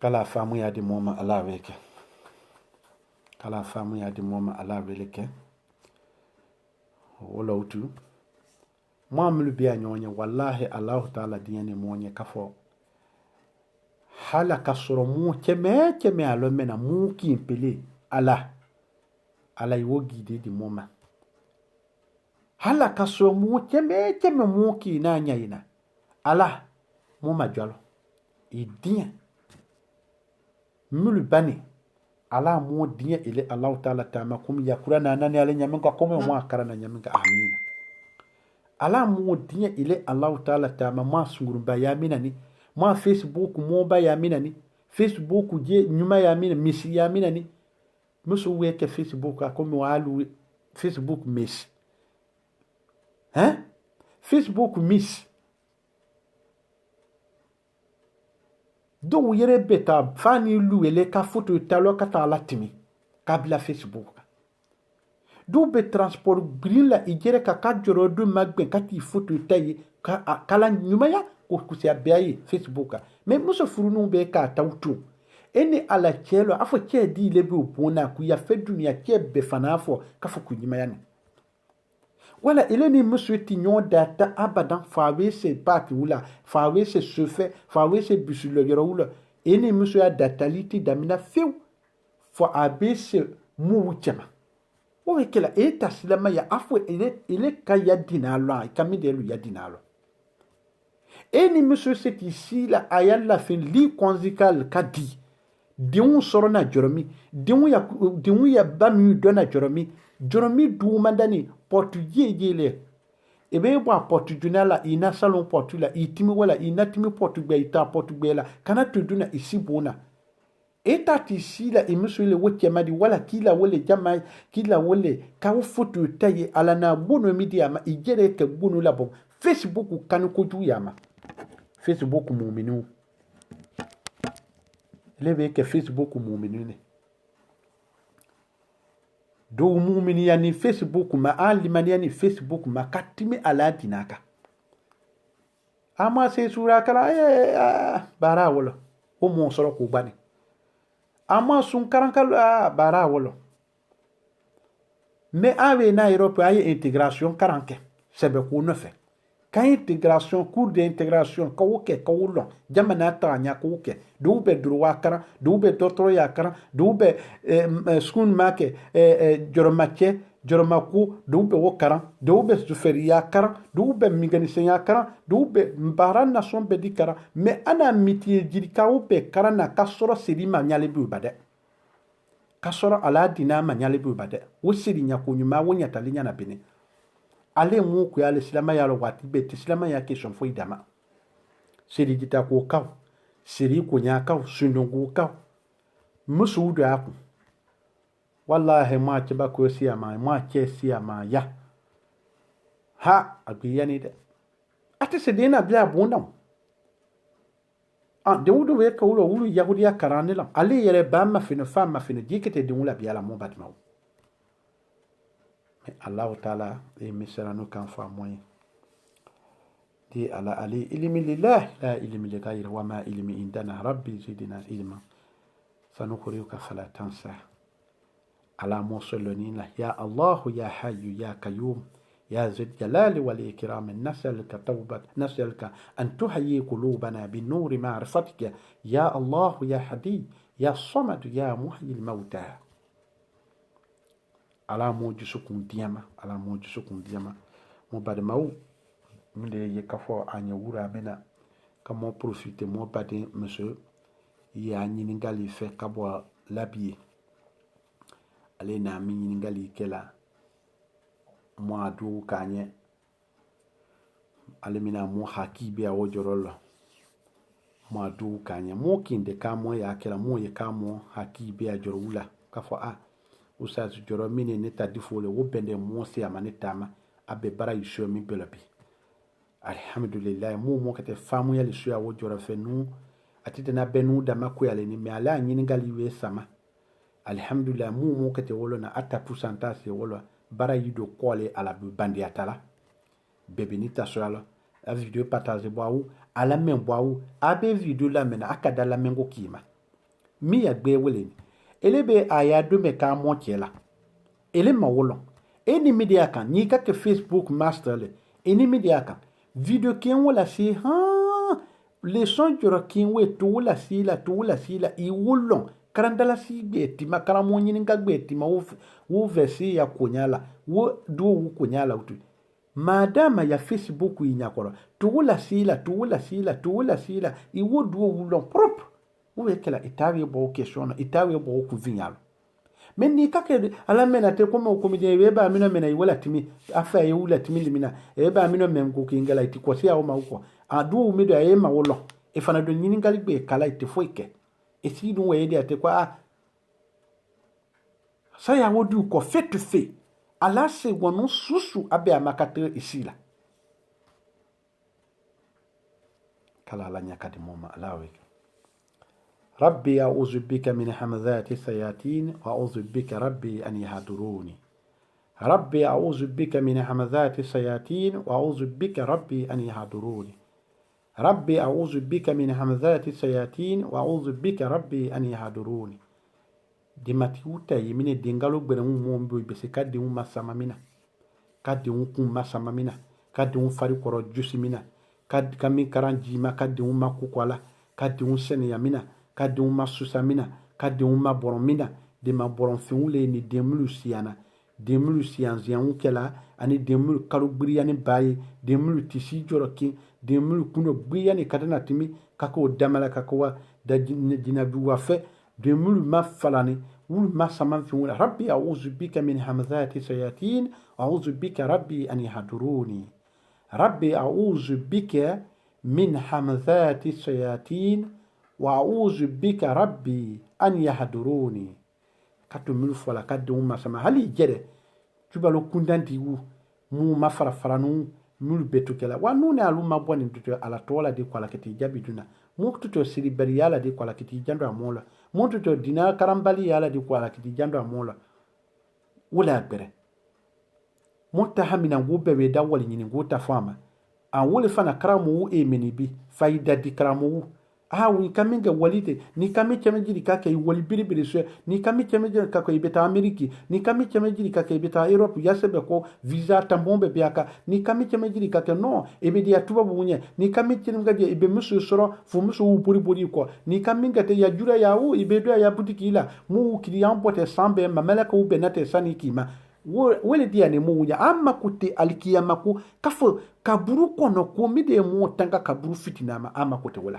[SPEAKER 1] kala famu ya di moma ala weke kala famu ya di moma ala weleke wala utu muamulu biya nyonye wallahi Allah ta'ala diyane monye kafo hala kasoro mu keme alo mena mu kimpele ala iwogi de di moma hala kasoro mu keme mu ki na nyaina ala moma jalo idien mulu bani ala mu dien ile Allah ta'ala tama kum yakura na nani ale nyaminga kome mu akara na nyaminga amina ala mu dien ile Allah ta'ala tama ma sungurumba ya minani ma Facebook mo ba ya minani Facebook je nyuma ya mina misi ya mina ni musu weke Facebook akomi walu Facebook miss Facebook miss do yere beta fani lu ele ka photo talo ka ta latimi kabla Facebook do be transport grilla ijere ka joro do magbe kati photo tayi kala nyuma ya ko kusia biayi Facebook mais muso furunu be ka tawtu ene ala chelo afo che di lebe opona ku ya fe dunia che be fanafo ka fo ku nyuma yani wala ile ni muso tinyon data abadan fawe se pati wula fawe se sefe fawe se bisulo yoro wula ene muso ya dataliti damina few fo abese mu wuchama o wekela eta silama ya afo ile ka ya dinalo kamidelu ya dinalo eni muso c'est ici la ayalla fin li konzikal kadi diun sorona joromi diun ya bami dona joromi du mandani portugais yele ebe bo portugunala ina salon portula itimi wala ina timi portugais ita portugais la kana tuduna isi bona eta tisi la emuso le wote madi wala kila wole jama kila wole ka foto taye ala na bono media ma igere ke bono la bon Facebook kanu ko ju yama Facebook mu'minu lebe ke Facebook mu'minu ne do mu'mini yani Facebook ma alimani yani Facebook ma katimi ala dinaka ama se sura kala bara wala o mo soro ko bani ama sun karankal bara wala mais ave na Europe ay intégration karanke sebe ko no fe ka intégration cours d'intégration ka woke ka wulon jamana ta nya ka woke do be droit kara do be docteur ya kara do be school make joromache joromaku do be wokara do be suferia kara do be mécanicien ya kara do be mbarana son be dikara mais ana mitié jirika wo be kara na kasoro sirima nyale bu bade kasoro ala dina ma nyale bu bade wo siri nya ko nyuma wo nya talinya na bene ale mu ku ya le silama ya lo wati be ti silama ya ke son foi dama siri dita ko kaw siri ko nya kaw sundungu kaw musu do aku wallahi ma ce ba ko siya ma ce siya ma ya ha abiya ni de ate se dena bia bonda de wudu we ka wulu yahudiya karane la ale yere ba ma fina femme ma fina dikete de wula bia la mo batma mais Allah Ta'ala et misera no kan fa moyen di ala ali ilmi lillah la ilmi li ghayri wa ma ilmi indana rabbi zidna ilma sanukhriyuka fala tansa ala musallinina ya Allah ya hayy ya qayyum يا ذي الجلال والإكرام نسألك أن تحيي قلوبنا بالنور معرفتك يا الله يا حدي يا صمد يا محيي الموتى على موجسكم ديما مبادئ مو من يكفو أن يورا منا كما profiter mo bade monsieur ya nyiningali fe kabwa labiye ale na mi nyiningali kela mo adu kanye alemina mo hakibe a wojorolo mo adu kanye mo kinde kamo ya kela mo ye kamo hakibe a jorula kafo usa joro mini ne tadifole wo bende mo se amane tama abe bara yisho mi belabi alhamdulillah mo kete famu ya lisho ya wojoro fenu atite na benu da mako ya leni me ala nyini ngali we sama alhamdulillah mo kete wolo na ata pourcentage wolo bara yido kole ala bandi atala bebe ni tasala a video partage boawu ala men boawu abe video la mena akada la mengo kima mi ya gbe weleni elebe aya do me ka mo chela ele mawolo eni media kan ni ka ke Facebook master le eni media kan video ken wala si les son jora ken we to wala si la i wolon karandala si beti makala mo nyini ngagbeti ma wo versi ya konyala wo do wo konyala utu madama ya Facebook inyakoro to wala sila i wo do wo lon propre wo ekela itawe bo question itawe bo ku vinyalo men ni kake ala mena te komo komide weba mino mena wala timi afa e wala timi limina e ba mino mem ko kingala itikosi ya o mauko adu umido ya ema wolo e fana do nyini ngali be kala ite foike et si nous aider à te quoi ça ya wodu ko fait fait ala se wono susu abe amakate ici là kala la nyakati moma alawe rabbi a'udhu bika min hamazati sayatin wa a'udhu bika rabbi an yahduruni rabbi a'udhu bika min hamazati sayatin wa a'udhu bika rabbi an yahduruni rabbi a'udhu bika min hamazati sayatin wa a'udhu bika rabbi an yahduruni dimati uta yimine dingalo gbere mombo bese kadi masamamina kadi kun masamamina kadi fari koro jusimina kadi kami karanjima kadi makukwala kadi sene yamina kadi masusamina kadi maboromina de maborom fiule ni demulu siana zian kela ani demulu kalugbiri ani baye demulu tisi joroki demulu kuno gbiya ni kadana timi kako damala kako da jinabi wafe demulu mafalani wul masaman fi wula rabbi a'udhu bika min hamazati sayatin wa a'udhu bika rabbi an yahduruni rabbi a'udhu bika min hamazati sayatin wa a'udhu bika rabbi an yahduruni kato mulu fala kadum masama hali jere tubalo kundanti wu mu mafara faranu mulu betu kala wa nune alu mabwani tuto ala tola di kwala kiti jabi duna mu tuto siri bari yala di kwala kiti jando amola mu tuto dina karambali yala di kwala kiti jando amola wala bere mota hamina ngube we dawali nyini nguta fama an wole fana karamu e menibi faida di karamu wi kaminga walite ni kami chemejiri kake wali biribiri so ni kami chemejiri kake ibeta Ameriki ni kami chemejiri kake ibeta Europe yasebe ko visa tambombe biaka ni kami chemejiri kake no ebedi atuba bunye ni kami chemejiri ibe musu soro fu musu buri ko ni kaminga te ya jura ya ibedo ya butikila mu client pote sambe mamela ko benate sanikima wele dia ne mu ya amma kutte alkiyama ko kafo kaburu kono ko mide mu tanga kaburu fitinama amma kote wala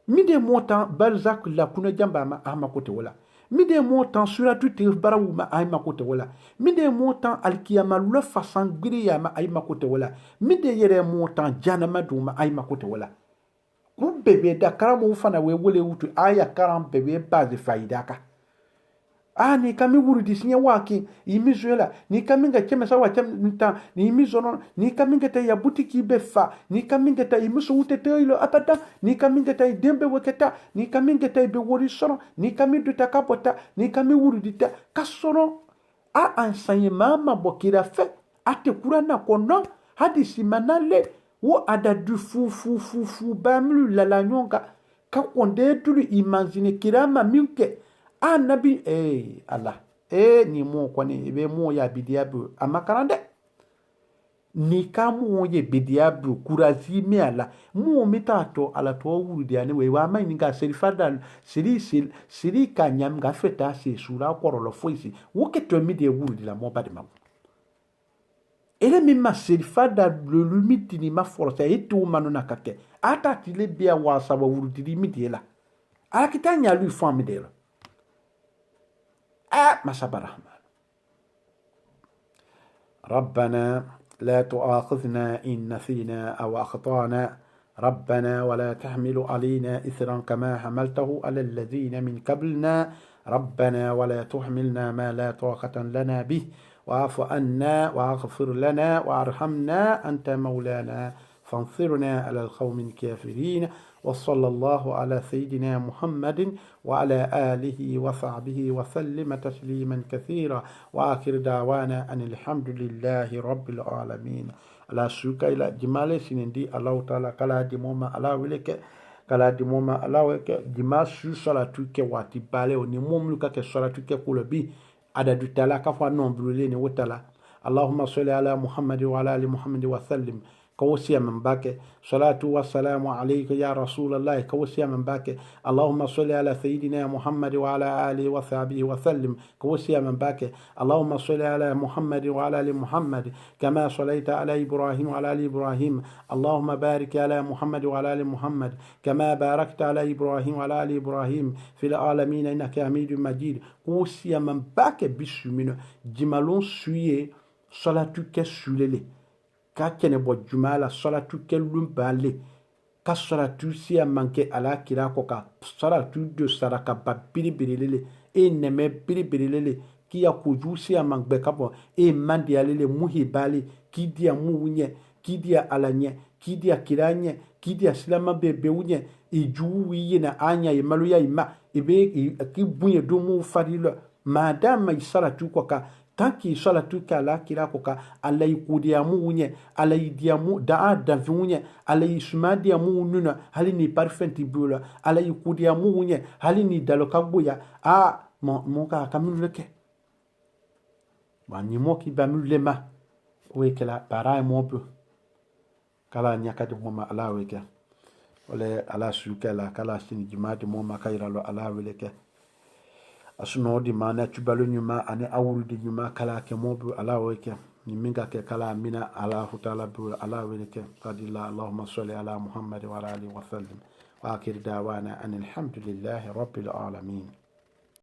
[SPEAKER 1] mide montan balzak la kuna jamba ma ahma kote wala mide montan suratu te barawu ma ahma kote wala mide montan alkiyama lo fasan gbiriya ma ahma kote wala mide yere montan janama du ma ahma kote wala ku bebe da karamu fana we wole wutu aya karam bebe base faidaka ni kami wurudi sinya waki imizuela ni kami nga cheme sawa nta ni imizono ni kami nga ya butiki befa ni kami nga imiso utete ilo apata ni kami nga dembe weketa ni kami nga be wori sono ni kami duta kapota ni kami wurudi ta kasono enseigne mama bokira fe ate kurana kono hadisi manale wo ada du fu bamlu la nyonga ka konde tulu imagine kirama minke nabi Allah ni mo kwani be mo ya bidiabu amakarande ni kamu ye bidiabu kurazi me ala mo mitato ala to wurdi ani we wa mai ninga seri fadan siri kanyam ga feta se sura korolo foisi woketo mi de wurdi la mo badima ele mi ma seri fada le limite ni ma force etu manuna kake ata tile bia wa saba wurdi mi de la akitanya lui fami de la مساب الرحمن ربنا لا تؤاخذنا إن نسينا أو أخطأنا ربنا ولا تحمل علينا إثرا كما حملته على الذين من قبلنا ربنا ولا تحملنا ما لا طاقة لنا به واعف عنا واغفر لنا وارحمنا أنت مولانا فانصرنا على القوم الكافرين وصلى الله على سيدنا محمد وعلى آله وصحبه وسلم تسليما كثيرا وآخر دعوانا أن الحمد لله رب العالمين على سوكا إلى جمال سنندي الله تعالى كلا دموما على ولك كلا دموما على ولك جمال سو صلاتك واتي بالي ونموم لك كصلاتك كل بي عدد تلا كفوا نومبرولين وتلا اللهم صل على محمد وعلى آل محمد وسلم كوسيا من باك صلاة والسلام عليك يا رسول الله كوسيا من باك اللهم صل على سيدنا محمد وعلى آله وصحبه وسلم كوسيا من باك اللهم صل على محمد وعلى آل محمد كما صليت على إبراهيم وعلى آل إبراهيم اللهم بارك على محمد وعلى آل محمد كما باركت على إبراهيم وعلى آل إبراهيم في العالمين إنك حميد مجيد كوسيا من باك بسمنا جمالون سوية صلاة كسولة kakene bo jumala salatu kellum balle ka salatu siya manke ala kira ko ka salatu do saraka ba biribirelele e neme biribirelele ki ya kuju siya mangbe kapo e mandi alele muhibali ki dia muunye ki dia alanye ki dia kiranye ki dia silama bebe unye e juwi yina anya e maluya ima ebe ki bunye do mu farilo madama salatu ko ka tanki salatu ka la kira ko ka alay kudiamu unye alay diamu da unye alay sumadiamu nuna halini parfenti bula alay kudiamu unye halini daloka boya a mon ka kamuleke bani mo ki bamulema wekela para mo bu kala nyakati mo ma ala weke ole ala sukela kala sini jimati mo makaira lo ala weke asuno di mana tubalu nyuma ane awul di nyuma kala ke mobu ala weke ni minga ke kala mina ala hutala bu ala weke qadilla allahumma salli ala muhammad wa ala alihi wa sallam wa akhir da'wana anil hamdulillahi rabbil alamin.